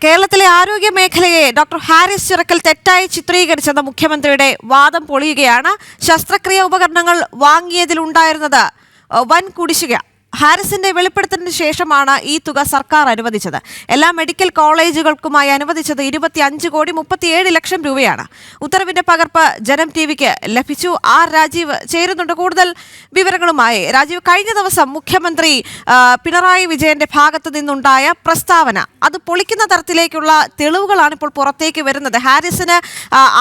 കേരളത്തിലെ ആരോഗ്യ മേഖലയെ ഡോക്ടർ ഹാരിസ് ചിറക്കൽ തെറ്റായി ചിത്രീകരിച്ചെന്ന മുഖ്യമന്ത്രിയുടെ വാദം പൊളിയുകയാണ്. ശസ്ത്രക്രിയ ഉപകരണങ്ങൾ വാങ്ങിയതിലുണ്ടായിരുന്നത് വൻ കുടിശ്ശിക. ഹാരിസിന്റെ വെളിപ്പെടുത്തലിന് ശേഷമാണ് ഈ തുക സർക്കാർ അനുവദിച്ചത്. എല്ലാ മെഡിക്കൽ കോളേജുകൾക്കുമായി അനുവദിച്ചത് 25,37,00,000 രൂപയാണ്. ഉത്തരവിന്റെ പകർപ്പ് ജനം ടിവിക്ക് ലഭിച്ചു. ആർ രാജീവ് ചേരുന്നുണ്ട് കൂടുതൽ വിവരങ്ങളുമായി. രാജീവ്, കഴിഞ്ഞ ദിവസം മുഖ്യമന്ത്രി പിണറായി വിജയന്റെ ഭാഗത്തു നിന്നുണ്ടായ പ്രസ്താവന അത് പൊളിക്കുന്ന തരത്തിലേക്കുള്ള തെളിവുകളാണ് ഇപ്പോൾ പുറത്തേക്ക് വരുന്നത്. ഹാരിസിന്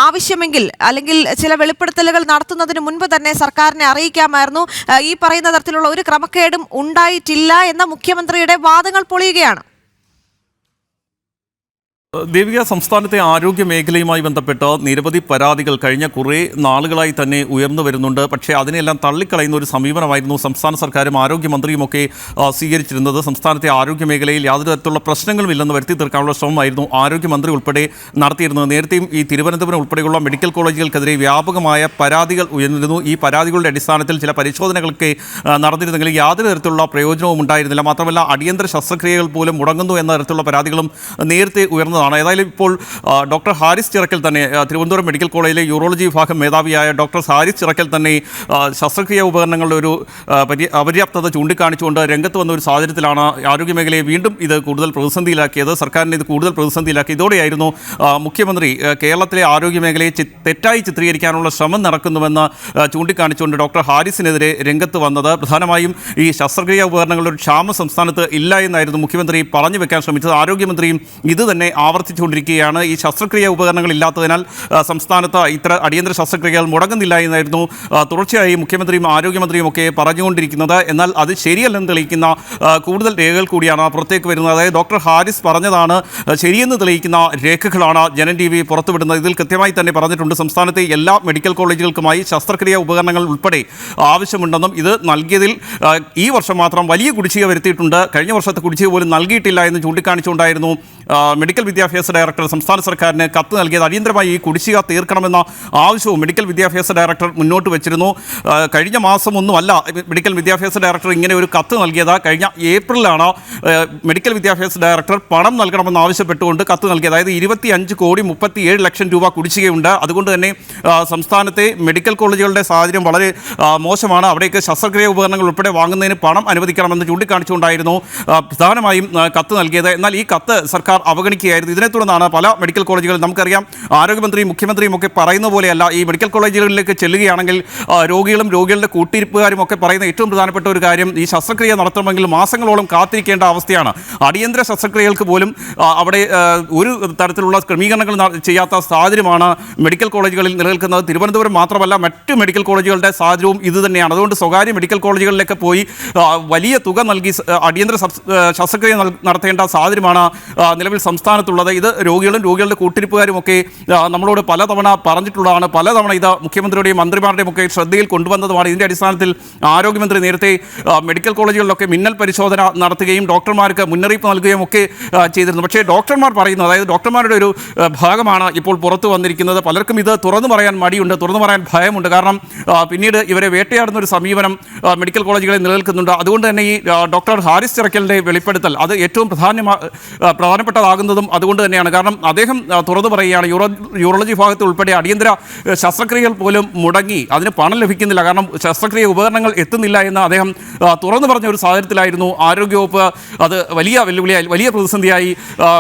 ആവശ്യമെങ്കിൽ അല്ലെങ്കിൽ ചില വെളിപ്പെടുത്തലുകൾ നടത്തുന്നതിന് മുൻപ് തന്നെ സർക്കാരിനെ അറിയിക്കാമായിരുന്നു. ഈ പറയുന്ന തരത്തിലുള്ള ഒരു ക്രമക്കേടും ഉണ്ടായിട്ടില്ല എന്ന മുഖ്യമന്ത്രിയുടെ വാദങ്ങൾ പൊളിയുകയാണ്. ദേവിക, സംസ്ഥാനത്തെ ആരോഗ്യ മേഖലയുമായി ബന്ധപ്പെട്ട് നിരവധി പരാതികൾ കഴിഞ്ഞ കുറേ നാളുകളായി തന്നെ ഉയർന്നു വരുന്നുണ്ട്. പക്ഷേ അതിനെല്ലാം തള്ളിക്കളയുന്ന ഒരു സമീപനമായിരുന്നു സംസ്ഥാന സർക്കാരും ആരോഗ്യമന്ത്രിയുമൊക്കെ സ്വീകരിച്ചിരുന്നത്. സംസ്ഥാനത്തെ ആരോഗ്യ മേഖലയിൽ യാതൊരു തരത്തിലുള്ള പ്രശ്നങ്ങളും ഇല്ലെന്ന് വരുത്തി തീർക്കാനുള്ള ശ്രമമായിരുന്നു ആരോഗ്യമന്ത്രി ഉൾപ്പെടെ നടത്തിയിരുന്നത്. നേരത്തെയും ഈ തിരുവനന്തപുരം ഉൾപ്പെടെയുള്ള മെഡിക്കൽ കോളേജുകൾക്കെതിരെ വ്യാപകമായ പരാതികൾ ഉയർന്നിരുന്നു. ഈ പരാതികളുടെ അടിസ്ഥാനത്തിൽ ചില പരിശോധനകളൊക്കെ നടന്നിരുന്നെങ്കിലും യാതൊരു തരത്തിലുള്ള പ്രയോജനവും ഉണ്ടായിരുന്നില്ല. മാത്രമല്ല, അടിയന്തര ശസ്ത്രക്രിയകൾ പോലും മുടങ്ങുന്നു എന്ന തരത്തിലുള്ള പരാതികളും നേരത്തെ ഉയർന്നതാണ്. ഏതായാലും ഇപ്പോൾ ഡോക്ടർ ഹാരിസ് ചിറക്കൽ തന്നെ, തിരുവനന്തപുരം മെഡിക്കൽ കോളേജിലെ യൂറോളജി വിഭാഗം മേധാവിയായ ഡോക്ടർ ഹാരിസ് ചിറക്കൽ തന്നെ ശസ്ത്രക്രിയ ഉപകരണങ്ങളുടെ ഒരു അപര്യാപ്തത ചൂണ്ടിക്കാണിച്ചുകൊണ്ട് രംഗത്ത് വന്ന ഒരു സാഹചര്യത്തിലാണ് ആരോഗ്യമേഖലയെ വീണ്ടും ഇത് കൂടുതൽ പ്രതിസന്ധിയിലാക്കിയത്. സർക്കാരിനെ ഇത് കൂടുതൽ പ്രതിസന്ധിയിലാക്കി. ഇതോടെയായിരുന്നു മുഖ്യമന്ത്രി കേരളത്തിലെ ആരോഗ്യമേഖലയെ തെറ്റായി ചിത്രീകരിക്കാനുള്ള ശ്രമം നടക്കുന്നുവെന്ന് ചൂണ്ടിക്കാണിച്ചുകൊണ്ട് ഡോക്ടർ ഹാരിസിനെതിരെ രംഗത്ത് വന്നത്. പ്രധാനമായും ഈ ശസ്ത്രക്രിയ ഉപകരണങ്ങളുടെ ഒരു ക്ഷാമം സംസ്ഥാനത്ത് ഇല്ല എന്നായിരുന്നു മുഖ്യമന്ത്രി പറഞ്ഞു വെക്കാൻ ശ്രമിച്ചത്. ആരോഗ്യമന്ത്രിയും ഇത് തന്നെ ആവർത്തിച്ചുകൊണ്ടിരിക്കുകയാണ്. ഈ ശസ്ത്രക്രിയ ഉപകരണങ്ങൾ ഇല്ലാത്തതിനാൽ സംസ്ഥാനത്ത് ഇത്ര അടിയന്തര ശസ്ത്രക്രിയകൾ മുടങ്ങുന്നില്ല എന്നായിരുന്നു തുടർച്ചയായി മുഖ്യമന്ത്രിയും ആരോഗ്യമന്ത്രിയും ഒക്കെ പറഞ്ഞുകൊണ്ടിരിക്കുന്നത്. എന്നാൽ അത് ശരിയല്ലെന്ന് തെളിയിക്കുന്ന കൂടുതൽ രേഖകൾ കൂടിയാണ് പുറത്തേക്ക് വരുന്നത്. അതായത് ഡോക്ടർ ഹാരിസ് പറഞ്ഞതാണ് ശരിയെന്ന് തെളിയിക്കുന്ന രേഖകളാണ് ജനം ടി വി പുറത്തുവിടുന്നത്. ഇതിൽ കൃത്യമായി തന്നെ പറഞ്ഞിട്ടുണ്ട് സംസ്ഥാനത്തെ എല്ലാ മെഡിക്കൽ കോളേജുകൾക്കുമായി ശസ്ത്രക്രിയ ഉപകരണങ്ങൾ ഉൾപ്പെടെ ആവശ്യമുണ്ടെന്നും ഇത് നൽകിയതിൽ ഈ വർഷം മാത്രം വലിയ കുടിശ്ശിക വരുത്തിയിട്ടുണ്ട്, കഴിഞ്ഞ വർഷത്തെ കുടിശ്ശിക പോലും നൽകിയിട്ടില്ല എന്ന് ചൂണ്ടിക്കാണിച്ചുകൊണ്ടായിരുന്നു മെഡിക്കൽ വിദ്യാഭ്യാസ ഡയറക്ടർ സംസ്ഥാന സർക്കാരിന് കത്ത് നൽകിയത്. അടിയന്തരമായി ഈ കുടിശ്ശിക തീർക്കണമെന്ന ആവശ്യവും മെഡിക്കൽ വിദ്യാഭ്യാസ ഡയറക്ടർ മുന്നോട്ട് വെച്ചിരുന്നു. കഴിഞ്ഞ മാസമൊന്നുമല്ല മെഡിക്കൽ വിദ്യാഭ്യാസ ഡയറക്ടർ ഇങ്ങനെ ഒരു കത്ത് നൽകിയത്. കഴിഞ്ഞ ഏപ്രിലാണ് മെഡിക്കൽ വിദ്യാഭ്യാസ ഡയറക്ടർ പണം നൽകണമെന്ന് ആവശ്യപ്പെട്ടുകൊണ്ട് കത്ത് നൽകിയത്. അതായത് 25,37,00,000 രൂപ കുടിശ്ശികയുണ്ട്. അതുകൊണ്ട് തന്നെ സംസ്ഥാനത്തെ മെഡിക്കൽ കോളേജുകളുടെ സാഹചര്യം വളരെ മോശമാണ്. അവിടേക്ക് ശസ്ത്രക്രിയ ഉപകരണങ്ങൾ ഉൾപ്പെടെ വാങ്ങുന്നതിന് പണം അനുവദിക്കണമെന്ന് ചൂണ്ടിക്കാണിച്ചുകൊണ്ടായിരുന്നു പ്രധാനമായും കത്ത് നൽകിയത്. എന്നാൽ ഈ കത്ത് സർക്കാർ അവഗണിക്കുകയായിരുന്നു. ഇതിനെ തുടർന്നാണ് പല മെഡിക്കൽ കോളേജുകളിൽ, നമുക്കറിയാം ആരോഗ്യമന്ത്രിയും മുഖ്യമന്ത്രിയും ഒക്കെ പറയുന്ന പോലെയല്ല, ഈ മെഡിക്കൽ കോളേജുകളിലേക്ക് ചെല്ലുകയാണെങ്കിൽ രോഗികളും രോഗികളുടെ കൂട്ടിരിപ്പുകാരും ഒക്കെ പറയുന്ന ഏറ്റവും പ്രധാനപ്പെട്ട ഒരു കാര്യം ഈ ശസ്ത്രക്രിയ നടത്തണമെങ്കിൽ മാസങ്ങളോളം കാത്തിരിക്കേണ്ട അവസ്ഥയാണ്. അടിയന്തര ശസ്ത്രക്രിയകൾക്ക് പോലും അവിടെ ഒരു തരത്തിലുള്ള ക്രമീകരണങ്ങൾ ചെയ്യാത്ത സാഹചര്യമാണ് മെഡിക്കൽ കോളേജുകളിൽ നിലനിൽക്കുന്നത്. തിരുവനന്തപുരം മാത്രമല്ല മറ്റ് മെഡിക്കൽ കോളേജുകളുടെ സാഹചര്യവും ഇത് തന്നെയാണ്. അതുകൊണ്ട് സ്വകാര്യ മെഡിക്കൽ കോളേജുകളിലേക്ക് പോയി വലിയ തുക നൽകി അടിയന്തര ശസ്ത്രക്രിയ നടത്തേണ്ട സാഹചര്യമാണ് നിലവിൽ സംസ്ഥാനത്തുള്ളത്. ഇത് രോഗികളും രോഗികളുടെ കൂട്ടിരിപ്പുകാരും ഒക്കെ നമ്മളോട് പലതവണ പറഞ്ഞിട്ടുള്ളതാണ്. പലതവണ ഇത് മുഖ്യമന്ത്രിയുടെയും മന്ത്രിമാരുടെയും ഒക്കെ ശ്രദ്ധയിൽ കൊണ്ടുവന്നതുമാണ്. ഇതിൻ്റെ അടിസ്ഥാനത്തിൽ ആരോഗ്യമന്ത്രി നേരത്തെ മെഡിക്കൽ കോളേജുകളിലൊക്കെ മിന്നൽ പരിശോധന നടത്തുകയും ഡോക്ടർമാർക്ക് മുന്നറിയിപ്പ് നൽകുകയും ഒക്കെ ചെയ്തിരുന്നു. പക്ഷേ ഡോക്ടർമാർ പറയുന്നത്, അതായത് ഡോക്ടർമാരുടെ ഒരു ഭാഗമാണ് ഇപ്പോൾ പുറത്തു വന്നിരിക്കുന്നത്. പലർക്കും ഇത് തുറന്നു പറയാൻ മടിയുണ്ട്, തുറന്നു പറയാൻ ഭയമുണ്ട്. കാരണം പിന്നീട് ഇവരെ വേട്ടയാടുന്ന ഒരു സമീപനം മെഡിക്കൽ കോളേജുകളിൽ നിലനിൽക്കുന്നുണ്ട്. അതുകൊണ്ട് തന്നെ ഈ ഡോക്ടർ ഹാരിസ് ചിറക്കലിൻ്റെ വെളിപ്പെടുത്തൽ അത് ഏറ്റവും പ്രധാനപ്പെട്ടതാകുന്നതും അതുകൊണ്ട് തന്നെയാണ്. കാരണം അദ്ദേഹം തുറന്നു പറയുകയാണ്, യൂറോളജി വിഭാഗത്തിൽ ഉൾപ്പെടെ അടിയന്തര ശസ്ത്രക്രിയകൾ പോലും മുടങ്ങി, അതിന് പണം ലഭിക്കുന്നില്ല, കാരണം ശസ്ത്രക്രിയ ഉപകരണങ്ങൾ എത്തുന്നില്ല എന്ന് അദ്ദേഹം തുറന്നു പറഞ്ഞ ഒരു സാഹചര്യത്തിലായിരുന്നു ആരോഗ്യവകുപ്പ് അത് വലിയ വെല്ലുവിളിയായി, വലിയ പ്രതിസന്ധിയായി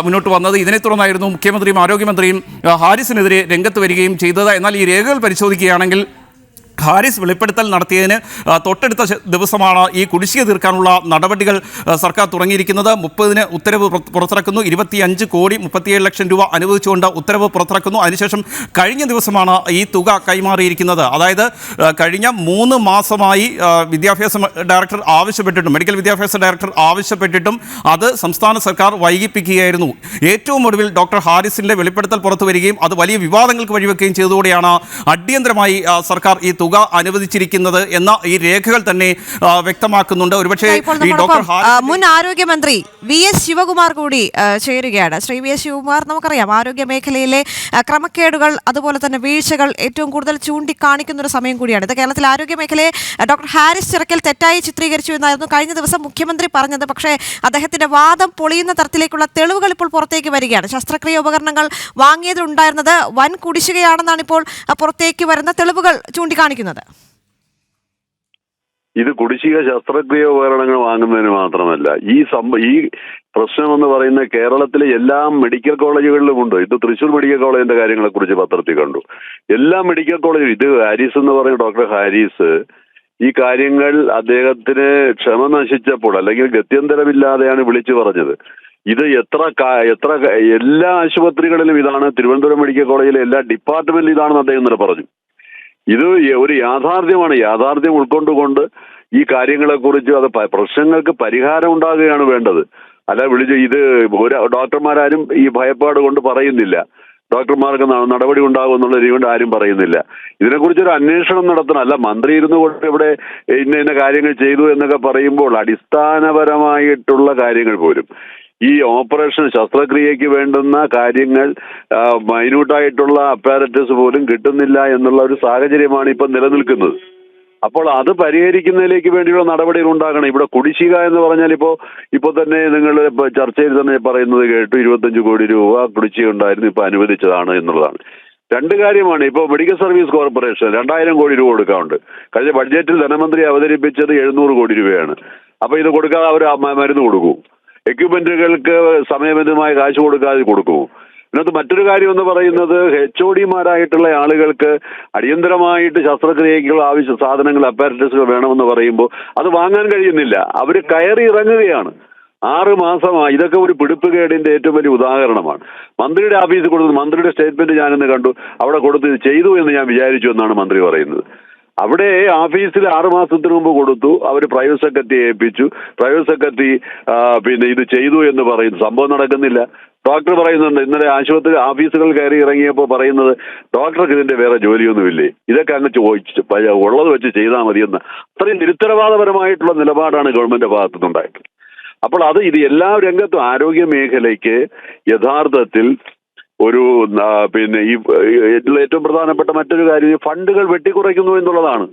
മുന്നോട്ട് വന്നത്. ഇതിനെ തുടർന്നായിരുന്നു മുഖ്യമന്ത്രിയും ആരോഗ്യമന്ത്രിയും ഹാരിസിനെതിരെ രംഗത്ത് വരികയും ചെയ്തത്. എന്നാൽ ഈ രേഖകൾ പരിശോധിക്കുകയാണെങ്കിൽ ഹാരിസ് വെളിപ്പെടുത്തൽ നടത്തിയതിന് തൊട്ടടുത്ത ദിവസമാണ് ഈ കുടിശ്ശിക തീർക്കാനുള്ള നടപടികൾ സർക്കാർ തുടങ്ങിയിരിക്കുന്നത്. 30-ന് ഉത്തരവ് പുറത്തിറക്കുന്നു. 25,37,00,000 രൂപ അനുവദിച്ചുകൊണ്ട് ഉത്തരവ് പുറത്തിറക്കുന്നു. അതിനുശേഷം കഴിഞ്ഞ ദിവസമാണ് ഈ തുക കൈമാറിയിരിക്കുന്നത്. അതായത് കഴിഞ്ഞ 3 മാസമായി വിദ്യാഭ്യാസ ഡയറക്ടർ ആവശ്യപ്പെട്ടിട്ടും മെഡിക്കൽ വിദ്യാഭ്യാസ ഡയറക്ടർ ആവശ്യപ്പെട്ടിട്ടും അത് സംസ്ഥാന സർക്കാർ വൈകിപ്പിക്കുകയായിരുന്നു. ഏറ്റവും ഒടുവിൽ ഡോക്ടർ ഹാരിസിൻ്റെ വെളിപ്പെടുത്തൽ പുറത്തു വരികയും അത് വലിയ വിവാദങ്ങൾക്ക് വഴിവെക്കുകയും ചെയ്തതോടെയാണ് അടിയന്തരമായി സർക്കാർ ഈ തുക അനുവദിച്ചിരിക്കുന്നത് എന്ന ഈ രേഖകൾ തന്നെ വ്യക്തമാക്കുന്നുണ്ട്. ഒരുപക്ഷെ ഇപ്പോൾ ഈ ഡോക്ടർ മുൻ ആരോഗ്യമന്ത്രി VS ശിവകുമാർ കൂടി ചേരുകയാണ്. ശ്രീ VS ശിവകുമാർ, നമുക്കറിയാം ആരോഗ്യ മേഖലയിലെ ക്രമക്കേടുകൾ അതുപോലെ തന്നെ വീഴ്ചകൾ ഏറ്റവും കൂടുതൽ ചൂണ്ടിക്കാണിക്കുന്ന ഒരു സമയം കൂടിയാണ് ഇത്. കേരളത്തിലെ ആരോഗ്യ മേഖലയെ ഡോക്ടർ ഹാരിസ് ചിറക്കൽ തെറ്റായി ചിത്രീകരിച്ചു എന്നായിരുന്നു കഴിഞ്ഞ ദിവസം മുഖ്യമന്ത്രി പറഞ്ഞത്. പക്ഷേ അദ്ദേഹത്തിന്റെ വാദം പൊളിയുന്ന തരത്തിലേക്കുള്ള തെളിവുകൾ ഇപ്പോൾ പുറത്തേക്ക് വരികയാണ്. ശസ്ത്രക്രിയ ഉപകരണങ്ങൾ വാങ്ങിയതിലുണ്ടായിരുന്നത് വൻ കുടിശ്ശികയാണെന്നാണ് ഇപ്പോൾ പുറത്തേക്ക് വരുന്ന തെളിവുകൾ ചൂണ്ടിക്കാണിക്കുന്നത്. ഇത് കുടിശ്ശിക ശസ്ത്രക്രിയ ഉപകരണങ്ങൾ വാങ്ങുന്നതിന് മാത്രമല്ല, ഈ പ്രശ്നം എന്ന് പറയുന്ന കേരളത്തിലെ എല്ലാ മെഡിക്കൽ കോളേജുകളിലും ഉണ്ട്. ഇത് തൃശ്ശൂർ മെഡിക്കൽ കോളേജിന്റെ കാര്യങ്ങളെ കുറിച്ച് പത്രത്തിൽ കണ്ടു. എല്ലാ മെഡിക്കൽ കോളേജിലും ഇത് ഹാരിസ് എന്ന് പറയുന്ന ഡോക്ടർ ഹാരിസ് ഈ കാര്യങ്ങൾ അദ്ദേഹത്തിന് ക്ഷമ നശിച്ചപ്പോൾ അല്ലെങ്കിൽ ഗത്യന്തരമില്ലാതെയാണ് വിളിച്ചു പറഞ്ഞത്. ഇത് എത്ര എല്ലാ ആശുപത്രികളിലും ഇതാണ്, തിരുവനന്തപുരം മെഡിക്കൽ കോളേജിലെ എല്ലാ ഡിപ്പാർട്ട്മെന്റിലും ഇതാണെന്ന് അദ്ദേഹം ഇന്നലെ പറഞ്ഞു. ഇത് ഒരു യാഥാർത്ഥ്യമാണ്. യാഥാർത്ഥ്യം ഉൾക്കൊണ്ടുകൊണ്ട് ഈ കാര്യങ്ങളെക്കുറിച്ച് അത് പ്രശ്നങ്ങൾക്ക് പരിഹാരം ഉണ്ടാകുകയാണ് വേണ്ടത്. അല്ല ഇത് ഡോക്ടർമാരും ഈ ഭയപ്പാട് കൊണ്ട് പറയുന്നില്ല ഡോക്ടർമാർക്ക് നടപടി ഉണ്ടാകും എന്നുള്ള രീതി കൊണ്ട് ആരും പറയുന്നില്ല. ഇതിനെക്കുറിച്ചൊരു അന്വേഷണം നടത്തണം. അല്ല മന്ത്രി ഇരുന്നു കൊണ്ട് ഇവിടെ ഇന്ന കാര്യങ്ങൾ ചെയ്തു എന്നൊക്കെ പറയുമ്പോൾ അടിസ്ഥാനപരമായിട്ടുള്ള കാര്യങ്ങൾ പോലും ഈ ഓപ്പറേഷൻ ശസ്ത്രക്രിയയ്ക്ക് വേണ്ടുന്ന കാര്യങ്ങൾ മൈന്യൂട്ടായിട്ടുള്ള അപ്പാരറ്റസ് പോലും കിട്ടുന്നില്ല എന്നുള്ള ഒരു സാഹചര്യമാണ് ഇപ്പം നിലനിൽക്കുന്നത്. അപ്പോൾ അത് പരിഹരിക്കുന്നതിലേക്ക് വേണ്ടിയുള്ള നടപടികൾ ഉണ്ടാകണം. ഇവിടെ കുടിശ്ശിക എന്ന് പറഞ്ഞാൽ ഇപ്പോൾ തന്നെ നിങ്ങൾ ചർച്ചയിൽ തന്നെ പറയുന്നത് കേട്ടു, 25 കോടി രൂപ കുടിശ്ശിക ഉണ്ടായിരുന്നു, ഇപ്പൊ അനുവദിച്ചതാണ് എന്നുള്ളതാണ്. രണ്ട് കാര്യമാണ്. ഇപ്പോൾ മെഡിക്കൽ സർവീസ് കോർപ്പറേഷൻ 2000 കോടി രൂപ കൊടുക്കാറുണ്ട്. കഴിഞ്ഞ ബഡ്ജറ്റിൽ ധനമന്ത്രി അവതരിപ്പിച്ചത് 700 കോടി രൂപയാണ്. അപ്പൊ ഇത് കൊടുക്കാതെ അവർ മരുന്ന് കൊടുക്കൂ, എക്യുപ്മെന്റുകൾക്ക് സമയബന്ധിതമായ കാശ് കൊടുക്കാതെ കൊടുക്കുമോ? ഇതിനകത്ത് മറ്റൊരു കാര്യം എന്ന് പറയുന്നത് HODമാരായിട്ടുള്ള ആളുകൾക്ക് അടിയന്തരമായിട്ട് ശസ്ത്രക്രിയയ്ക്കുള്ള ആവശ്യ സാധനങ്ങൾ അപ്പാരറ്റസുകൾ വേണമെന്ന് പറയുമ്പോൾ അത് വാങ്ങാൻ കഴിയുന്നില്ല. അവർ കയറി ഇറങ്ങുകയാണ്. 6 മാസമായി. ഇതൊക്കെ ഒരു പിടിപ്പുകേടിന്റെ ഏറ്റവും വലിയ ഉദാഹരണമാണ്. മന്ത്രിയുടെ ഓഫീസിൽ കൊടുത്തത്, മന്ത്രിയുടെ സ്റ്റേറ്റ്മെന്റ് ഞാനിന്ന് കണ്ടു, അവിടെ കൊടുത്ത് ചെയ്തു എന്ന് ഞാൻ വിചാരിച്ചു എന്നാണ് മന്ത്രി പറയുന്നത്. അവിടെ ഓഫീസിൽ 6 മാസത്തിന് മുമ്പ് കൊടുത്തു, അവർ പ്രൈവറ്റ് സെക്രട്ടറിയെ ഏൽപ്പിച്ചു. പ്രൈവറ്റ് സെക്രട്ടറി ഇത് ചെയ്തു എന്ന് പറയുന്നു. സംഭവം നടക്കുന്നില്ല. ഡോക്ടർ പറയുന്നുണ്ട്, ഇന്നലെ ആശുപത്രി ഓഫീസുകൾ കയറി ഇറങ്ങിയപ്പോൾ പറയുന്നത് ഡോക്ടർക്ക് ഇതിന്റെ വേറെ ജോലിയൊന്നുമില്ലേ, ഇതൊക്കെ അങ്ങ് ഉള്ളത് വെച്ച് ചെയ്താൽ മതിയെന്ന്. അത്രയും നിരുത്തരവാദപരമായിട്ടുള്ള നിലപാടാണ് ഗവൺമെന്റ് ഭാഗത്തുനിന്നുണ്ടായിട്ടുള്ളത്. അപ്പോൾ ഇത് എല്ലാ രംഗത്തും ആരോഗ്യ മേഖലയ്ക്ക് യഥാർത്ഥത്തിൽ ഒരു ഈ ഏറ്റവും പ്രധാനപ്പെട്ട മറ്റൊരു കാര്യം ഫണ്ടുകൾ വെട്ടിക്കുറയ്ക്കുന്നു എന്നുള്ളതാണ്.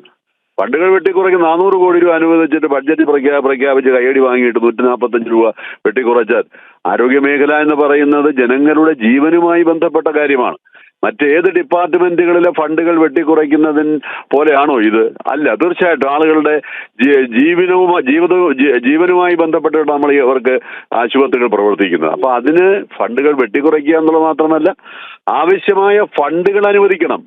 ഫണ്ടുകൾ വെട്ടിക്കുറയ്ക്കുന്ന 400 കോടി രൂപ അനുവദിച്ചിട്ട് ബഡ്ജറ്റ് പ്രഖ്യാപിച്ച് കയ്യടി വാങ്ങിയിട്ട് 145 രൂപ വെട്ടിക്കുറച്ചാൽ ആരോഗ്യ മേഖല എന്ന് പറയുന്നത് ജനങ്ങളുടെ ജീവനുമായി ബന്ധപ്പെട്ട കാര്യമാണ്. മറ്റേത് ഡിപ്പാർട്ട്മെന്റുകളിലെ ഫണ്ടുകൾ വെട്ടിക്കുറയ്ക്കുന്നതിന് പോലെയാണോ ഇത്? അല്ല, തീർച്ചയായിട്ടും ആളുകളുടെ ജീവനുമായി ബന്ധപ്പെട്ടിട്ട് നമ്മൾ അവർക്ക് ആശുപത്രികൾ പ്രവർത്തിക്കുന്നത്. അപ്പൊ അതിന് ഫണ്ടുകൾ വെട്ടിക്കുറയ്ക്കുക എന്നുള്ളത് മാത്രമല്ല, ആവശ്യമായ ഫണ്ടുകൾ അനുവദിക്കണം.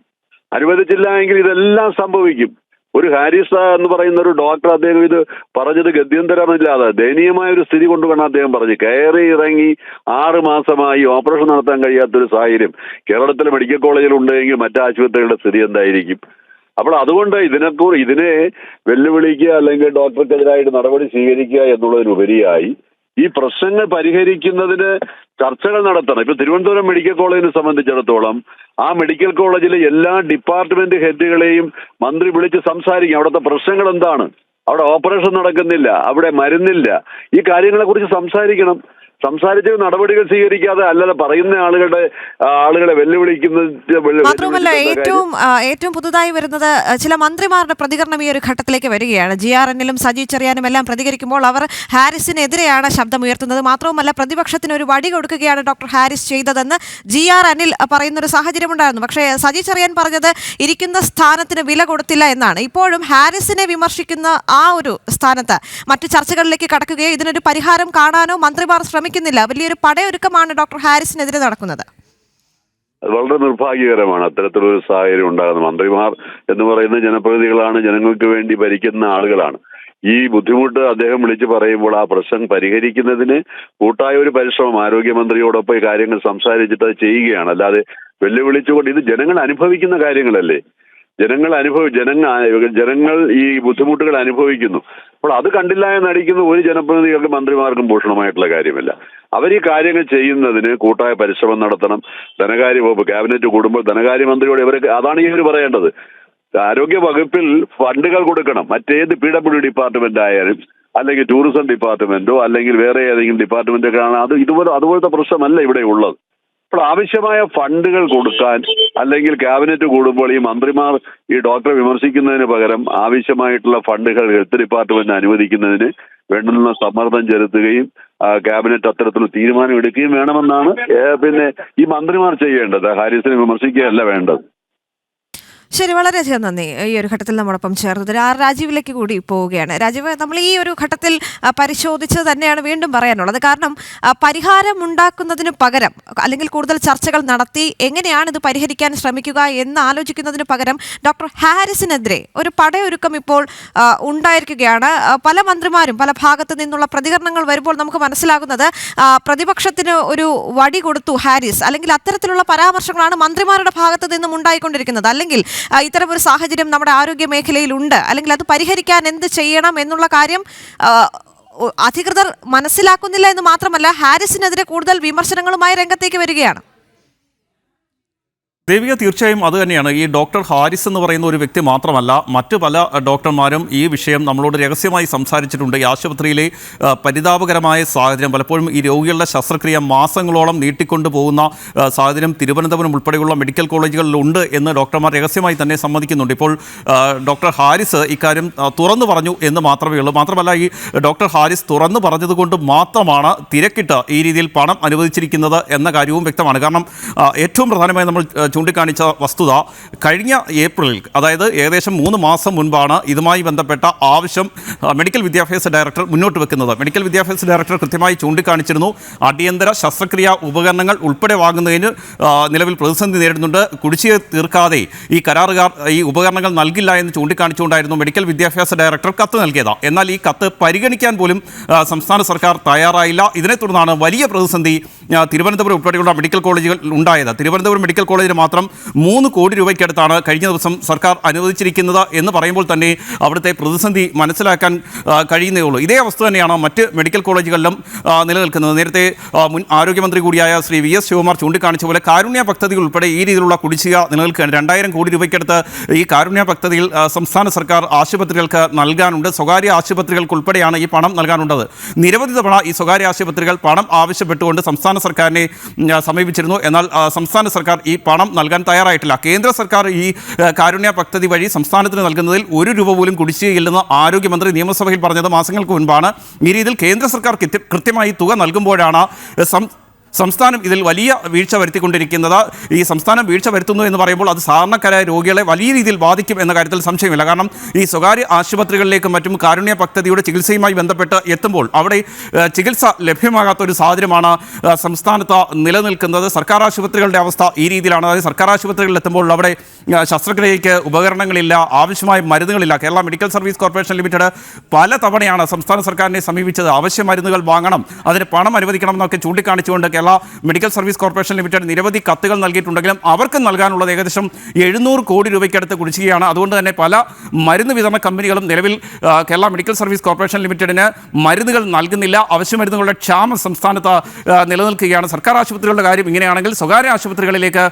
അനുവദിച്ചില്ല എങ്കിൽ ഇതെല്ലാം സംഭവിക്കും. ഒരു ഹാരിസ് എന്ന് പറയുന്ന ഒരു ഡോക്ടർ, അദ്ദേഹം ഇത് പറഞ്ഞത് ഗത്യന്തരമില്ലാതെ ദയനീയമായ ഒരു സ്ഥിതി കൊണ്ടുവേണം അദ്ദേഹം പറഞ്ഞു. കയറി ഇറങ്ങി 6 മാസമായി ഓപ്പറേഷൻ നടത്താൻ കഴിയാത്തൊരു സാഹചര്യം കേരളത്തിലെ മെഡിക്കൽ കോളേജിൽ ഉണ്ടെങ്കിൽ മറ്റു ആശുപത്രികളുടെ സ്ഥിതി എന്തായിരിക്കും? അപ്പോൾ അതുകൊണ്ട് ഇതിനെ വെല്ലുവിളിക്കുക അല്ലെങ്കിൽ ഡോക്ടർക്കെതിരായിട്ട് നടപടി സ്വീകരിക്കുക എന്നുള്ളതിനുപരിയായി ഈ പ്രശ്നങ്ങൾ പരിഹരിക്കുന്നതിന് ചർച്ചകൾ നടത്തണം. ഇപ്പൊ തിരുവനന്തപുരം മെഡിക്കൽ കോളേജിനെ സംബന്ധിച്ചിടത്തോളം ആ മെഡിക്കൽ കോളേജിലെ എല്ലാ ഡിപ്പാർട്ട്മെന്റ് ഹെഡുകളെയും മന്ത്രി വിളിച്ച് സംസാരിക്കും. അവിടുത്തെ പ്രശ്നങ്ങൾ എന്താണ്? അവിടെ ഓപ്പറേഷൻ നടക്കുന്നില്ല, അവിടെ മരുന്നില്ല, ഈ കാര്യങ്ങളെ കുറിച്ച് സംസാരിക്കണം. സംസാരിച്ച് നടപടികൾ സ്വീകരിക്കാതെ അല്ലാതെ പറയുന്ന ആളുകളെ വെല്ലുവിളിക്കുന്നത്. മാത്രമല്ല ഏറ്റവും പുതുതായി വരുന്നത് ചില മന്ത്രിമാരുടെ പ്രതികരണം ഈ ഒരു ഘട്ടത്തിലേക്ക് വരികയാണ്. GRNലും സജി ചെറിയാനും എല്ലാം പ്രതികരിക്കുമ്പോൾ അവർ ഹാരിസിനെതിരെയാണ് ശബ്ദമുയർത്തുന്നത്. മാത്രവുമല്ല പ്രതിപക്ഷത്തിന് ഒരു വടി കൊടുക്കുകയാണ് ഡോക്ടർ ഹാരിസ് ചെയ്തതെന്ന് GRNൽ പറയുന്നൊരു സാഹചര്യമുണ്ടായിരുന്നു. പക്ഷേ സജി ചെറിയാൻ പറഞ്ഞത് ഇരിക്കുന്ന സ്ഥാനത്തിന് വില കൊടുത്തില്ല എന്നാണ്. ഇപ്പോഴും ഹാരിസിനെ വിമർശിക്കുന്ന ആ ഒരു സ്ഥാനത്ത് മറ്റു ചർച്ചകളിലേക്ക് കടക്കുകയോ ഇതിനൊരു പരിഹാരം കാണാനോ മന്ത്രിമാർ ശ്രമിക്കുന്നില്ല. വലിയൊരു പടയൊരുക്കമാണ് ഡോക്ടർ ഹാരിസിനെതിരെ നടക്കുന്നത്. അത് വളരെ നിർഭാഗ്യകരമാണ് അത്തരത്തിലൊരു സാഹചര്യം ഉണ്ടാകുന്നത്. മന്ത്രിമാർ എന്ന് പറയുന്ന ജനപ്രതിനിധികളാണ്, ജനങ്ങൾക്ക് വേണ്ടി ഭരിക്കുന്ന ആളുകളാണ്. ഈ ബുദ്ധിമുട്ട് അദ്ദേഹം വിളിച്ചു പറയുമ്പോൾ ആ പ്രശ്നം പരിഹരിക്കുന്നതിന് കൂട്ടായ ഒരു പരിശ്രമം ആരോഗ്യമന്ത്രിയോടൊപ്പം ഈ കാര്യങ്ങൾ സംസാരിച്ചിട്ട് അത് ചെയ്യുകയാണ്. അല്ലാതെ വെല്ലുവിളിച്ചുകൊണ്ട് ഇത് ജനങ്ങൾ അനുഭവിക്കുന്ന കാര്യങ്ങളല്ലേ. ജനങ്ങൾ ഈ ബുദ്ധിമുട്ടുകൾ അനുഭവിക്കുന്നു. അപ്പോൾ അത് കണ്ടില്ല എന്ന് നടിക്കുന്ന ഒരു ജനപ്രതിനിധികൾക്കും മന്ത്രിമാർക്കും ഭൂഷണമായിട്ടുള്ള കാര്യമല്ല. അവർ ഈ കാര്യങ്ങൾ ചെയ്യുന്നതിന് കൂട്ടായ പരിശ്രമം നടത്തണം. ധനകാര്യ വകുപ്പ് ക്യാബിനറ്റ് കൂടുമ്പോൾ ധനകാര്യമന്ത്രിയോട് അതാണ് ഇവർ പറയേണ്ടത്. ആരോഗ്യ വകുപ്പിൽ ഫണ്ടുകൾ കൊടുക്കണം. മറ്റേത് PWD ഡിപ്പാർട്ട്മെന്റ് ആയാലും അല്ലെങ്കിൽ ടൂറിസം ഡിപ്പാർട്ട്മെന്റോ അല്ലെങ്കിൽ വേറെ ഏതെങ്കിലും ഡിപ്പാർട്ട്മെന്റൊക്കെ ആണ് അത് അതുപോലത്തെ പ്രശ്നമല്ല ഇവിടെ ഉള്ളത്. അപ്പോൾ ആവശ്യമായ ഫണ്ടുകൾ കൊടുക്കാൻ അല്ലെങ്കിൽ ക്യാബിനറ്റ് കൂടുമ്പോൾ ഈ മന്ത്രിമാർ ഈ ഡോക്ടറെ വിമർശിക്കുന്നതിന് പകരം ആവശ്യമായിട്ടുള്ള ഫണ്ടുകൾ ഹെൽത്ത് ഡിപ്പാർട്ട്മെന്റ് അനുവദിക്കുന്നതിന് വേണ്ടുന്ന സമ്മർദ്ദം ചെലുത്തുകയും ക്യാബിനറ്റ് അത്തരത്തിലുള്ള തീരുമാനം എടുക്കുകയും വേണമെന്നാണ് പിന്നെ ഈ മന്ത്രിമാർ ചെയ്യേണ്ടത്. ഹാരിസിനെ വിമർശിക്കുകയല്ല വേണ്ടത്. ശരി, വളരെയധികം നന്ദി. ഈ ഒരു ഘട്ടത്തിൽ നമ്മോടൊപ്പം ചേർന്നതിന് രാജീവിലേക്ക് കൂടി പോവുകയാണ്. രാജീവ്, നമ്മൾ ഈ ഒരു ഘട്ടത്തിൽ പരിശോധിച്ചത് തന്നെയാണ് വീണ്ടും പറയാനുള്ളത്. കാരണം പരിഹാരം ഉണ്ടാക്കുന്നതിന് പകരം അല്ലെങ്കിൽ കൂടുതൽ ചർച്ചകൾ നടത്തി എങ്ങനെയാണ് ഇത് പരിഹരിക്കാൻ ശ്രമിക്കുക എന്ന് ആലോചിക്കുന്നതിന് പകരം ഡോക്ടർ ഹാരിസിനെതിരെ ഒരു പടയൊരുക്കം ഇപ്പോൾ ഉണ്ടായിരിക്കുകയാണ്. പല മന്ത്രിമാരും പല ഭാഗത്തു നിന്നുള്ള പ്രതികരണങ്ങൾ വരുമ്പോൾ നമുക്ക് മനസ്സിലാകുന്നത് പ്രതിപക്ഷത്തിന് ഒരു വടി കൊടുത്തു ഹാരിസ്, അല്ലെങ്കിൽ അത്തരത്തിലുള്ള പരാമർശങ്ങളാണ് മന്ത്രിമാരുടെ ഭാഗത്തു നിന്നും ഉണ്ടായിക്കൊണ്ടിരിക്കുന്നത്. അല്ലെങ്കിൽ ഇത്തരം ഒരു സാഹചര്യം നമ്മുടെ ആരോഗ്യ മേഖലയിലുണ്ട്, അല്ലെങ്കിൽ അത് പരിഹരിക്കാൻ എന്ത് ചെയ്യണം എന്നുള്ള കാര്യം അധികൃതർ മനസ്സിലാക്കുന്നില്ല എന്ന് മാത്രമല്ല, ഹാരിസിനെതിരെ കൂടുതൽ വിമർശനങ്ങളുമായി രംഗത്തേക്ക് വരികയാണ്. ദേവിക, തീർച്ചയായും അത് തന്നെയാണ്. ഈ ഡോക്ടർ ഹാരിസ് എന്ന് പറയുന്ന ഒരു വ്യക്തി മാത്രമല്ല, മറ്റു പല ഡോക്ടർമാരും ഈ വിഷയം നമ്മളോട് രഹസ്യമായി സംസാരിച്ചിട്ടുണ്ട്. ഈ ആശുപത്രിയിലെ പരിതാപകരമായ സാഹചര്യം, പലപ്പോഴും ഈ രോഗികളുടെ ശസ്ത്രക്രിയ മാസങ്ങളോളം നീട്ടിക്കൊണ്ടു പോകുന്ന സാഹചര്യം തിരുവനന്തപുരം ഉൾപ്പെടെയുള്ള മെഡിക്കൽ കോളേജുകളിലുണ്ട് എന്ന് ഡോക്ടർമാർ രഹസ്യമായി തന്നെ സമ്മതിക്കുന്നുണ്ട്. ഇപ്പോൾ ഡോക്ടർ ഹാരിസ് ഇക്കാര്യം തുറന്നു പറഞ്ഞു എന്ന് മാത്രമേ ഉള്ളൂ. മാത്രമല്ല, ഈ ഡോക്ടർ ഹാരിസ് തുറന്നു പറഞ്ഞതുകൊണ്ട് മാത്രമാണ് തിരക്കിട്ട് ഈ രീതിയിൽ പണം അനുവദിച്ചിരിക്കുന്നത് എന്ന കാര്യവും വ്യക്തമാണ്. കാരണം ഏറ്റവും പ്രധാനമായി നമ്മൾ ചൂണ്ടിക്കാണിച്ച വസ്തുത, കഴിഞ്ഞ ഏപ്രിലിൽ, അതായത് ഏകദേശം 3 മാസം മുൻപാണ് ഇതുമായി ബന്ധപ്പെട്ട ആവശ്യം മെഡിക്കൽ വിദ്യാഭ്യാസ ഡയറക്ടർ മുന്നോട്ട് വെക്കുന്നത്. മെഡിക്കൽ വിദ്യാഭ്യാസ ഡയറക്ടർ കൃത്യമായി ചൂണ്ടിക്കാണിച്ചിരുന്നു, അടിയന്തര ശസ്ത്രക്രിയാ ഉപകരണങ്ങൾ ഉൾപ്പെടെ വാങ്ങുന്നതിന് നിലവിൽ പ്രതിസന്ധി നേരിടുന്നുണ്ട്, കുടിശ്ശിക തീർക്കാതെ ഈ കരാറുകാർ ഈ ഉപകരണങ്ങൾ നൽകില്ല എന്ന് ചൂണ്ടിക്കാണിച്ചുകൊണ്ടായിരുന്നു മെഡിക്കൽ വിദ്യാഭ്യാസ ഡയറക്ടർ കത്ത് നൽകിയത്. എന്നാൽ ഈ കത്ത് പരിഗണിക്കാൻ പോലും സംസ്ഥാന സർക്കാർ തയ്യാറായില്ല. ഇതിനെ തുടർന്നാണ് വലിയ പ്രതിസന്ധി തിരുവനന്തപുരം ഉൾപ്പെടെയുള്ള മെഡിക്കൽ കോളേജുകൾ ഉണ്ടായത്. തിരുവനന്തപുരം മെഡിക്കൽ കോളേജിന് മാത്രം 3 കോടി രൂപയ്ക്കടുത്താണ് കഴിഞ്ഞ ദിവസം സർക്കാർ അനുവദിച്ചിരിക്കുന്നത് എന്ന് പറയുമ്പോൾ തന്നെ അവിടുത്തെ പ്രതിസന്ധി മനസ്സിലാക്കാൻ കഴിയുന്നേ ഉള്ളൂ. ഇതേ അവസ്ഥ തന്നെയാണ് മറ്റ് മെഡിക്കൽ കോളേജുകളിലും നിലനിൽക്കുന്നത്. നേരത്തെ മുൻ ആരോഗ്യമന്ത്രി കൂടിയായ ശ്രീ VS ശിവകുമാർ ചൂണ്ടിക്കാണിച്ച പോലെ കാരുണ്യ പദ്ധതികൾ ഉൾപ്പെടെ ഈ രീതിയിലുള്ള കുടിശ്ശിക നിലനിൽക്കുകയാണ്. 2000 കോടി രൂപയ്ക്കടുത്ത് ഈ കാരുണ്യ പദ്ധതിയിൽ സംസ്ഥാന സർക്കാർ ആശുപത്രികൾക്ക് നൽകാനുണ്ട്. സ്വകാര്യ ആശുപത്രികൾക്ക് ഉൾപ്പെടെയാണ് ഈ പണം നൽകാനുള്ളത്. നിരവധി തവണ ഈ സ്വകാര്യ ആശുപത്രികൾ പണം ആവശ്യപ്പെട്ടുകൊണ്ട് സംസ്ഥാന സർക്കാരിനെ സമീപിച്ചിരുന്നു. എന്നാൽ സംസ്ഥാന സർക്കാർ ഈ പണം നൽകാൻ തയ്യാറായിട്ടില്ല. കേന്ദ്ര സർക്കാർ ഈ കാരുണ്യ പദ്ധതി വഴി സംസ്ഥാനത്തിന് നൽകുന്നതിൽ 1 രൂപ പോലും കുടിശ്ശികയില്ലെന്ന് ആരോഗ്യമന്ത്രി നിയമസഭയിൽ പറഞ്ഞത് മാസങ്ങൾക്ക് മുൻപാണ്. ഈ രീതിയിൽ കേന്ദ്ര സർക്കാർ കൃത്യമായി തുക നൽകുമ്പോഴാണ് സംസ്ഥാനം ഇതിൽ വലിയ വീഴ്ച വരുത്തിക്കൊണ്ടിരിക്കുന്നത്. ഈ സംസ്ഥാനം വീഴ്ച വരുത്തുന്നു എന്ന് പറയുമ്പോൾ അത് സാധാരണക്കാരായ രോഗികളെ വലിയ രീതിയിൽ ബാധിക്കും എന്ന കാര്യത്തിൽ സംശയമില്ല. കാരണം ഈ സ്വകാര്യ ആശുപത്രികളിലേക്കും മറ്റും കാരുണ്യ പദ്ധതിയുടെ ചികിത്സയുമായി ബന്ധപ്പെട്ട് എത്തുമ്പോൾ അവിടെ ചികിത്സ ലഭ്യമാകാത്ത ഒരു സാഹചര്യമാണ് സംസ്ഥാനത്ത് നിലനിൽക്കുന്നത്. സർക്കാർ ആശുപത്രികളുടെ അവസ്ഥ ഈ രീതിയിലാണ്. അതായത് സർക്കാർ ആശുപത്രികളിൽ എത്തുമ്പോൾ അവിടെ ശസ്ത്രക്രിയയ്ക്ക് ഉപകരണങ്ങളില്ല, ആവശ്യമായ മരുന്നുകളില്ല. Kerala medical service corporation limited പല തവണയാണ് സംസ്ഥാന സർക്കാരിനെ സമീപിച്ചത്. ആവശ്യ മരുന്നുകൾ വാങ്ങണം, അതിന് പണം അനുവദിക്കണം എന്നൊക്കെ ചൂണ്ടിക്കാണിച്ചുകൊണ്ട് Kerala medical service corporation limited നിരവധി കത്തുകൾ നൽകിയിട്ടുണ്ടെങ്കിലും അവർക്ക് നൽകാനുള്ളത് ഏകദേശം 700 കോടി രൂപയ്ക്കടുത്ത് കുടിശ്ശികയാണ്. അതുകൊണ്ട് തന്നെ പല മരുന്ന് വിതരണ കമ്പനികളും നിലവിൽ കേരള മെഡിക്കൽ സർവീസ് കോർപ്പറേഷൻ ലിമിറ്റഡിന് മരുന്നുകൾ നൽകുന്നില്ല. അവശ്യ മരുന്നുകളുടെ ക്ഷാമം സംസ്ഥാനത്ത് നിലനിൽക്കുകയാണ്. സർക്കാർ ആശുപത്രികളുടെ കാര്യം ഇങ്ങനെയാണെങ്കിൽ സ്വകാര്യ ആശുപത്രികളിലേക്ക്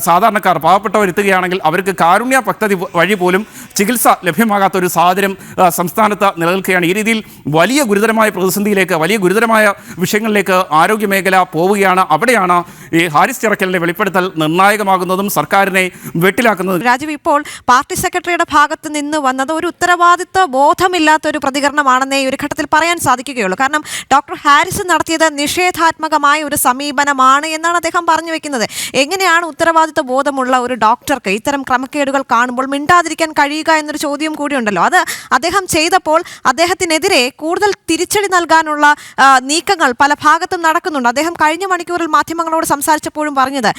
സാധാരണക്കാർ പാവപ്പെട്ടവർ എത്തുകയാണെങ്കിൽ അവർക്ക് കാരുണ്യ പദ്ധതി വഴി പോലും ചികിത്സ ലഭ്യമാകാത്ത ഒരു സാഹചര്യം സംസ്ഥാനത്ത് നിലനിൽക്കുകയാണ്. ഈ രീതിയിൽ വലിയ ഗുരുതരമായ പ്രതിസന്ധിയിലേക്ക്, വലിയ ഗുരുതരമായ വിഷയങ്ങളിലേക്ക് ആരോഗ്യ മേഖല പോവുകയാണ്. അവിടെയാണ് ഈ ഹാരിസ് ചിറക്കലിന്റെ വെളിപ്പെടുത്തൽ നിർണായകമാകുന്നതും സർക്കാരിനെ വെട്ടിലാക്കുന്നതും. രാജീവ്, ഇപ്പോൾ പാർട്ടി സെക്രട്ടറിയുടെ ഭാഗത്ത് നിന്ന് വന്നത് ഒരു ഉത്തരവാദിത്വ ബോധമില്ലാത്ത ഒരു പ്രതികരണമാണെന്നേ ഈ ഒരു ഘട്ടത്തിൽ പറയാൻ സാധിക്കുകയുള്ളൂ. കാരണം ഡോക്ടർ ഹാരിസ് നടത്തിയത് നിഷേധാത്മകമായ ഒരു സമീപനമാണ് എന്നാണ് അദ്ദേഹം പറഞ്ഞു വെക്കുന്നത്. എങ്ങനെയാണ് ഉത്തരവാദിത്വ ബോധമുള്ള ഒരു ഡോക്ടർക്ക് ഇത്തരം ക്രമക്കേടുകൾ കാണുമ്പോൾ മിണ്ടാതിരിക്കാൻ കഴിയുക എന്നൊരു ചോദ്യം കൂടിയുണ്ടല്ലോ. അത് അദ്ദേഹം ചെയ്തപ്പോൾ അദ്ദേഹത്തിനെതിരെ കൂടുതൽ തിരിച്ചടി നൽകാനുള്ള നീക്കങ്ങൾ പല ഭാഗത്തും നടക്കുന്നുണ്ട്. അദ്ദേഹം കഴിഞ്ഞ മണിക്കൂറിൽ മാധ്യമങ്ങളോട് സംസാരിച്ചപ്പോഴും പറഞ്ഞത്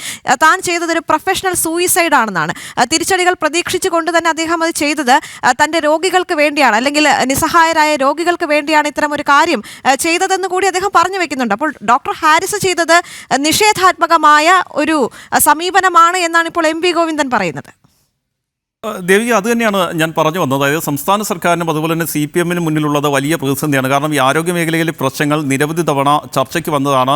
താൻ ചെയ്തത് ഒരു പ്രൊഫഷണൽ സൂയിസൈഡ് ആണെന്നാണ്. തിരിച്ചടികൾ പ്രതീക്ഷിച്ചുകൊണ്ട് തന്നെ അദ്ദേഹം അത് ചെയ്തത് തൻ്റെ രോഗികൾക്ക് വേണ്ടിയാണ്, അല്ലെങ്കിൽ നിസ്സഹായരായ രോഗികൾക്ക് വേണ്ടിയാണ് ഇത്തരം ഒരു കാര്യം ചെയ്തതെന്ന് കൂടി അദ്ദേഹം പറഞ്ഞു വെക്കുന്നുണ്ട്. അപ്പോൾ ഡോക്ടർ ഹാരിസ് ചെയ്തത് നിഷേധാത്മകമായ ഒരു സമീപനമാണ് എന്നാണ് ഇപ്പോൾ MP ഗോവിന്ദൻ പറയുന്നത്. ദേവിക, അത് തന്നെയാണ് ഞാൻ പറഞ്ഞു വന്നത്. അതായത് സംസ്ഥാന സർക്കാരിനും അതുപോലെ തന്നെ CPM-നും മുന്നിലുള്ളത് വലിയ പ്രതിസന്ധിയാണ്. കാരണം ഈ ആരോഗ്യ മേഖലയിലെ പ്രശ്നങ്ങൾ നിരവധി തവണ ചർച്ചയ്ക്ക് വന്നതാണ്.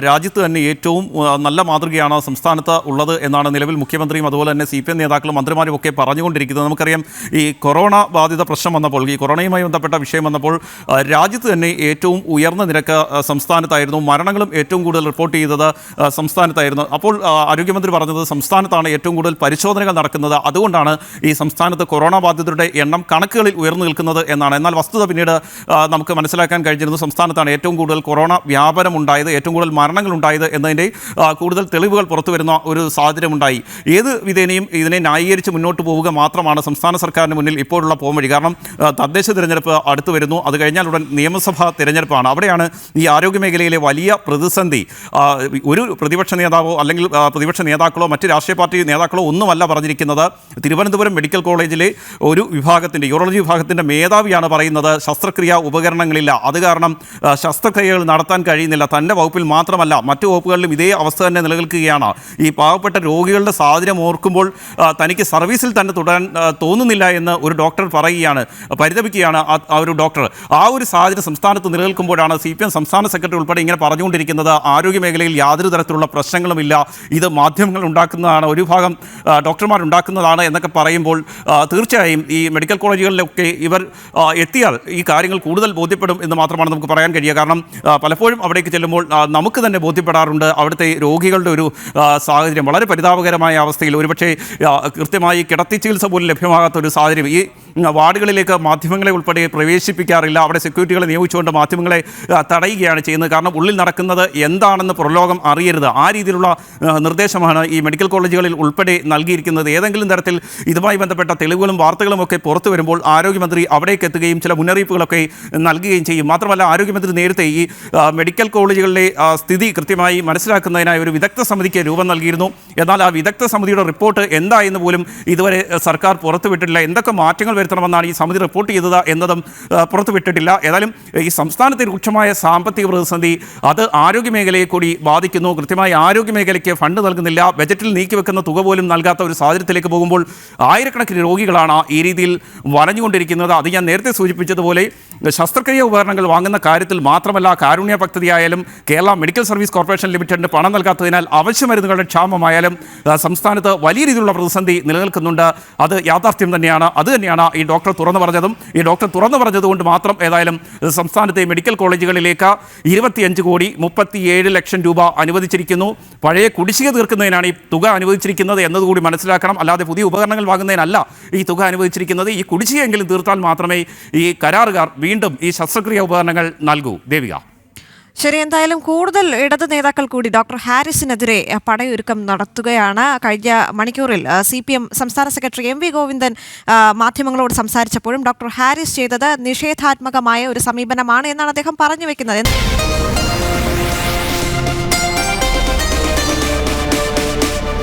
രാജ്യത്ത് തന്നെ ഏറ്റവും നല്ല മാതൃകയാണ് സംസ്ഥാനത്ത് ഉള്ളത് എന്നാണ് നിലവിൽ മുഖ്യമന്ത്രിയും അതുപോലെ തന്നെ CPM നേതാക്കളും മന്ത്രിമാരും ഒക്കെ പറഞ്ഞുകൊണ്ടിരിക്കുന്നത്. നമുക്കറിയാം, ഈ കൊറോണ ബാധിത പ്രശ്നം വന്നപ്പോൾ, ഈ കൊറോണയുമായി ബന്ധപ്പെട്ട വിഷയം വന്നപ്പോൾ രാജ്യത്ത് തന്നെ ഏറ്റവും ഉയർന്ന നിരക്ക് സംസ്ഥാനത്തായിരുന്നു. മരണങ്ങളും ഏറ്റവും കൂടുതൽ റിപ്പോർട്ട് ചെയ്തത് സംസ്ഥാനത്തായിരുന്നു. അപ്പോൾ ആരോഗ്യമന്ത്രി പറഞ്ഞത് സംസ്ഥാനത്താണ് ഏറ്റവും കൂടുതൽ പരിശോധനകൾ നടക്കുന്നത്, അതുകൊണ്ടാണ് ഈ സംസ്ഥാനത്ത് കൊറോണ ബാധിതരുടെ എണ്ണം കണക്കുകളിൽ ഉയർന്നു നിൽക്കുന്നത് എന്നാണ്. എന്നാൽ വസ്തുത പിന്നീട് നമുക്ക് മനസ്സിലാക്കാൻ കഴിഞ്ഞിരുന്നു സംസ്ഥാനത്താണ് ഏറ്റവും കൂടുതൽ കൊറോണ വ്യാപനം ഉണ്ടായത്, ഏറ്റവും കൂടുതൽ മരണങ്ങൾ ഉണ്ടായത് എന്നതിൻ്റെ കൂടുതൽ തെളിവുകൾ പുറത്തു വരുന്ന ഒരു സാഹചര്യമുണ്ടായി. ഏത് വിധേനയും ഇതിനെ ന്യായീകരിച്ച് മുന്നോട്ട് പോവുക മാത്രമാണ് സംസ്ഥാന സർക്കാരിന് മുന്നിൽ ഇപ്പോഴുള്ള പോംവഴി. കാരണം തദ്ദേശ തിരഞ്ഞെടുപ്പ് അടുത്തു വരുന്നു, അത് കഴിഞ്ഞാൽ ഉടൻ നിയമസഭാ തിരഞ്ഞെടുപ്പാണ്. അവിടെയാണ് ഈ ആരോഗ്യ മേഖലയിലെ വലിയ പ്രതിസന്ധി. ഒരു പ്രതിപക്ഷ നേതാവോ അല്ലെങ്കിൽ പ്രതിപക്ഷ നേതാക്കളോ മറ്റ് രാഷ്ട്രീയ പാർട്ടി നേതാക്കളോ ഒന്നുമല്ല പറഞ്ഞിരിക്കുന്നത്. തിരുവനന്തപുരം മെഡിക്കൽ കോളേജിലെ ഒരു വിഭാഗത്തിൻ്റെ യൂറോളജി വിഭാഗത്തിൻ്റെ മേധാവിയാണ് പറയുന്നത് ശസ്ത്രക്രിയാ ഉപകരണങ്ങളില്ല, അത് കാരണം ശസ്ത്രക്രിയകൾ നടത്താൻ കഴിയുന്നില്ല. തൻ്റെ വകുപ്പിൽ മാത്രമല്ല മറ്റു വകുപ്പുകളിലും ഇതേ അവസ്ഥ തന്നെ നിലനിൽക്കുകയാണ്. ഈ പാവപ്പെട്ട രോഗികളുടെ സാഹചര്യം ഓർക്കുമ്പോൾ തനിക്ക് സർവീസിൽ തന്നെ തുടരാൻ തോന്നുന്നില്ല എന്ന് ഒരു ഡോക്ടർ പറയുകയാണ്, പരിതപിക്കുകയാണ് ആ ഒരു ഡോക്ടർ. ആ ഒരു സാഹചര്യം സംസ്ഥാനത്ത് നിലനിൽക്കുമ്പോഴാണ് CPM സംസ്ഥാന സെക്രട്ടറി ഉൾപ്പെടെ ഇങ്ങനെ പറഞ്ഞുകൊണ്ടിരിക്കുന്നത് ആരോഗ്യ മേഖലയിൽ യാതൊരു തരത്തിലുള്ള പ്രശ്നങ്ങളുമില്ല, ഇത് മാധ്യമങ്ങൾ ഉണ്ടാക്കുന്നതാണ്, ഒരു ഭാഗം ഡോക്ടർമാരുണ്ടാക്കുന്നതാണ് എന്നൊക്കെ പറയുമ്പോൾ തീർച്ചയായും ഈ മെഡിക്കൽ കോളേജുകളിലൊക്കെ ഇവർ എത്തിയാൽ ഈ കാര്യങ്ങൾ കൂടുതൽ ബോധ്യപ്പെടും എന്ന് മാത്രമാണ് നമുക്ക് പറയാൻ കഴിയുക. കാരണം പലപ്പോഴും അവിടേക്ക് ചെല്ലുമ്പോൾ നമുക്ക് തന്നെ ബോധ്യപ്പെടാറുണ്ട് അവിടുത്തെ രോഗികളുടെ ഒരു സാഹചര്യം വളരെ പരിതാപകരമായ അവസ്ഥയിൽ, ഒരുപക്ഷെ കൃത്യമായി കിടത്തി ചികിത്സ പോലും ലഭ്യമാകാത്ത ഒരു സാഹചര്യം. ഈ വാർഡുകളിലേക്ക് മാധ്യമങ്ങളെ ഉൾപ്പെടെ പ്രവേശിപ്പിക്കാറില്ല, അവിടെ സെക്യൂരിറ്റികളെ നിയോഗിച്ചുകൊണ്ട് മാധ്യമങ്ങളെ തടയുകയാണ് ചെയ്യുന്നത്. കാരണം ഉള്ളിൽ നടക്കുന്നത് എന്താണെന്ന് പുറലോകം അറിയരുത്, ആ രീതിയിലുള്ള നിർദ്ദേശമാണ് ഈ മെഡിക്കൽ കോളേജുകളിൽ ഉൾപ്പെടെ നൽകിയിരിക്കുന്നത്. ഏതെങ്കിലും തരത്തിൽ ഇതുമായി ബന്ധപ്പെട്ട തെളിവുകളും വാർത്തകളും ഒക്കെ പുറത്തു വരുമ്പോൾ ആരോഗ്യമന്ത്രി അവിടേക്ക് എത്തുകയും ചില മുന്നറിയിപ്പുകളൊക്കെ നൽകുകയും ചെയ്യും. മാത്രമല്ല ആരോഗ്യമന്ത്രി നേരത്തെ ഈ മെഡിക്കൽ കോളേജുകളിലെ സ്ഥിതി കൃത്യമായി മനസ്സിലാക്കുന്നതിനായി ഒരു വിദഗ്ധ സമിതിക്ക് രൂപം നൽകിയിരുന്നു. എന്നാൽ ആ വിദഗ്ധ സമിതിയുടെ റിപ്പോർട്ട് എന്തായെന്ന് പോലും ഇതുവരെ സർക്കാർ പുറത്തുവിട്ടിട്ടില്ല. എന്തൊക്കെ മാറ്റങ്ങൾ വരുത്തണമെന്നാണ് ഈ സമിതി റിപ്പോർട്ട് ചെയ്തത് എന്നതും പുറത്തുവിട്ടിട്ടില്ല. ഏതായാലും ഈ സംസ്ഥാനത്തെ രൂക്ഷമായ സാമ്പത്തിക പ്രതിസന്ധി അത് ആരോഗ്യ മേഖലയെ കൂടി ബാധിക്കുന്നു. കൃത്യമായി ആരോഗ്യ മേഖലയ്ക്ക് ഫണ്ട് നൽകുന്നില്ല, ബജറ്റിൽ നീക്കിവെക്കുന്ന തുക പോലും നൽകാത്ത ഒരു സാഹചര്യത്തിലേക്ക് പോകുമ്പോൾ ആയിരക്കണക്കിന് രോഗികളാണ് ഈ രീതിയിൽ വലഞ്ഞുകൊണ്ടിരിക്കുന്നത്. അത് ഞാൻ നേരത്തെ സൂചിപ്പിച്ചതുപോലെ ശസ്ത്രക്രിയ ഉപകരണങ്ങൾ വാങ്ങുന്ന കാര്യത്തിൽ മാത്രമല്ല, കാരുണ്യ പദ്ധതിയായാലും കേരള മെഡിക്കൽ സർവീസ് കോർപ്പറേഷൻ ലിമിറ്റഡിന് പണം നൽകാത്തതിനാൽ അവശ്യ മരുന്നുകളുടെ ക്ഷാമമായാലും സംസ്ഥാനത്ത് വലിയ രീതിയിലുള്ള പ്രതിസന്ധി നിലനിൽക്കുന്നുണ്ട്. അത് യാഥാർത്ഥ്യം തന്നെയാണ്. അത് തന്നെയാണ് ഈ ഡോക്ടർ തുറന്നു പറഞ്ഞതും. ഈ ഡോക്ടർ തുറന്നു പറഞ്ഞതുകൊണ്ട് മാത്രം ഏതായാലും സംസ്ഥാനത്തെ മെഡിക്കൽ കോളേജുകളിലേക്ക് 25,37 ലക്ഷം രൂപ അനുവദിച്ചിരിക്കുന്നു. പഴയ കുടിശ്ശിക തീർക്കുന്നതിനാണ് ഈ തുക അനുവദിച്ചിരിക്കുന്നത് എന്നതുകൂടി മനസ്സിലാക്കണം. അല്ലാതെ പുതിയ ഉപകരണങ്ങൾ വാങ്ങുന്നതിനല്ല ഈ തുക അനുവദിച്ചിരിക്കുന്നത്. ഈ കുടിശ്ശികയെങ്കിലും തീർത്താൽ മാത്രമേ ഈ കരാറുകാർ വീണ്ടും ഈ ശസ്ത്രക്രിയ ഉപകരണങ്ങൾ നൽകൂ. ദേവിക, ശരി, എന്തായാലും കൂടുതൽ ഇടത് നേതാക്കൾ കൂടി ഡോക്ടർ ഹാരിസിനെതിരെ പടയൊരുക്കം നടത്തുകയാണ്. കഴിഞ്ഞ മണിക്കൂറിൽ CPM സംസ്ഥാന സെക്രട്ടറി MV ഗോവിന്ദൻ മാധ്യമങ്ങളോട് സംസാരിച്ചപ്പോഴും ഡോക്ടർ ഹാരിസ് ചെയ്തത് നിഷേധാത്മകമായ ഒരു സമീപനമാണ് എന്നാണ് അദ്ദേഹം പറഞ്ഞു വെക്കുന്നത്.